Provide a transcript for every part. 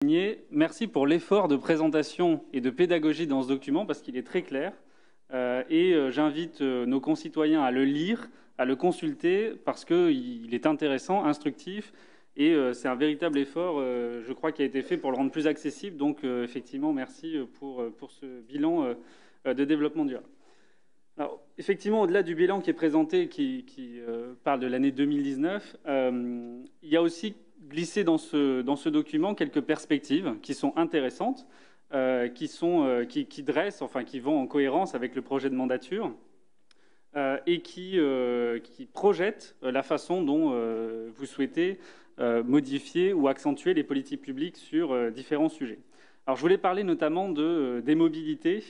Merci pour l'effort de présentation et de pédagogie dans ce document parce qu'il est très clair. J'invite nos concitoyens à le lire, à le consulter parce qu'il est intéressant, instructif et c'est un véritable effort, je crois, qui a été fait pour le rendre plus accessible. Donc effectivement, merci pour ce bilan de développement durable. Alors, effectivement, au-delà du bilan qui est présenté, qui parle de l'année 2019, il y a aussi glissé dans ce document quelques perspectives qui sont intéressantes, qui dressent, enfin qui vont en cohérence avec le projet de mandature et qui projettent la façon dont vous souhaitez modifier ou accentuer les politiques publiques sur différents sujets. Alors, je voulais parler notamment des mobilités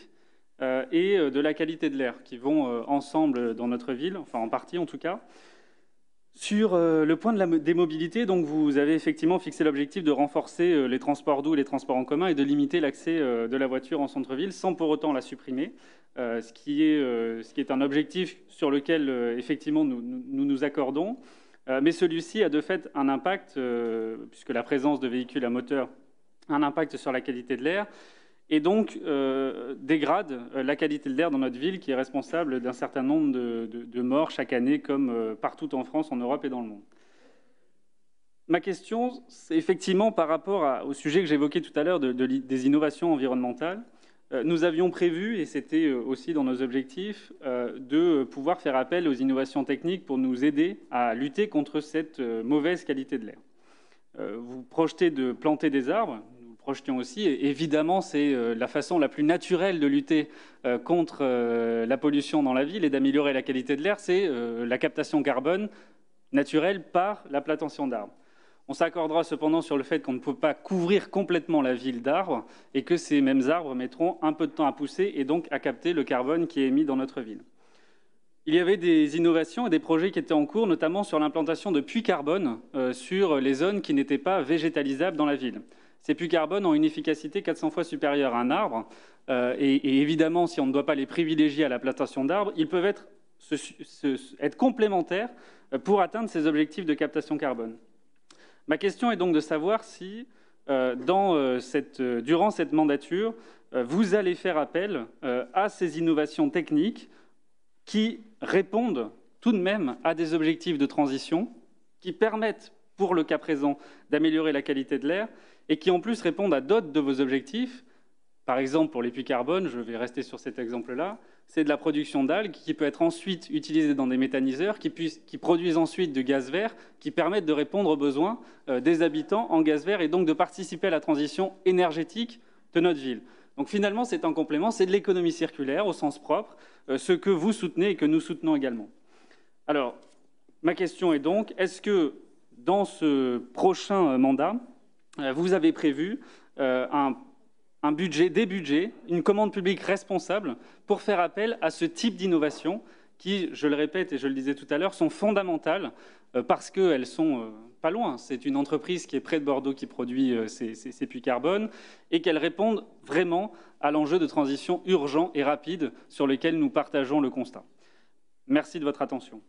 et de la qualité de l'air qui vont ensemble dans notre ville, enfin en partie en tout cas. Sur le point des mobilités, donc vous avez effectivement fixé l'objectif de renforcer les transports doux et les transports en commun et de limiter l'accès de la voiture en centre-ville sans pour autant la supprimer, ce qui est un objectif sur lequel effectivement nous accordons. Mais celui-ci a de fait un impact, puisque la présence de véhicules à moteur a un impact sur la qualité de l'air, et donc dégrade la qualité de l'air dans notre ville, qui est responsable d'un certain nombre de morts chaque année, comme partout en France, en Europe et dans le monde. Ma question, c'est effectivement par rapport au sujet que j'évoquais tout à l'heure des innovations environnementales. Nous avions prévu, et c'était aussi dans nos objectifs, de pouvoir faire appel aux innovations techniques pour nous aider à lutter contre cette mauvaise qualité de l'air. Vous projetez de planter des arbres, nous le projetions aussi, et évidemment c'est la façon la plus naturelle de lutter contre la pollution dans la ville et d'améliorer la qualité de l'air, c'est la captation carbone naturelle par la plantation d'arbres. On s'accordera cependant sur le fait qu'on ne peut pas couvrir complètement la ville d'arbres et que ces mêmes arbres mettront un peu de temps à pousser et donc à capter le carbone qui est émis dans notre ville. Il y avait des innovations et des projets qui étaient en cours, notamment sur l'implantation de puits carbone sur les zones qui n'étaient pas végétalisables dans la ville. Ces puits carbone ont une efficacité 400 fois supérieure à un arbre. Et évidemment, si on ne doit pas les privilégier à la plantation d'arbres, ils peuvent être complémentaires pour atteindre ces objectifs de captation carbone. Ma question est donc de savoir si, durant cette mandature, vous allez faire appel à ces innovations techniques qui répondent tout de même à des objectifs de transition, qui permettent, pour le cas présent, d'améliorer la qualité de l'air, et qui en plus répondent à d'autres de vos objectifs. Par exemple, pour les puits carbone, je vais rester sur cet exemple-là, c'est de la production d'algues qui peut être ensuite utilisée dans des méthaniseurs, qui produisent ensuite du gaz vert, qui permettent de répondre aux besoins des habitants en gaz vert et donc de participer à la transition énergétique de notre ville. Donc finalement, c'est un complément, c'est de l'économie circulaire au sens propre, ce que vous soutenez et que nous soutenons également. Alors, ma question est donc, est-ce que dans ce prochain mandat, vous avez prévu un budget, des budgets, une commande publique responsable pour faire appel à ce type d'innovation qui, je le répète et je le disais tout à l'heure, sont fondamentales parce qu'elles sont pas loin. C'est une entreprise qui est près de Bordeaux qui produit ces puits carbone et qu'elles répondent vraiment à l'enjeu de transition urgent et rapide sur lequel nous partageons le constat. Merci de votre attention.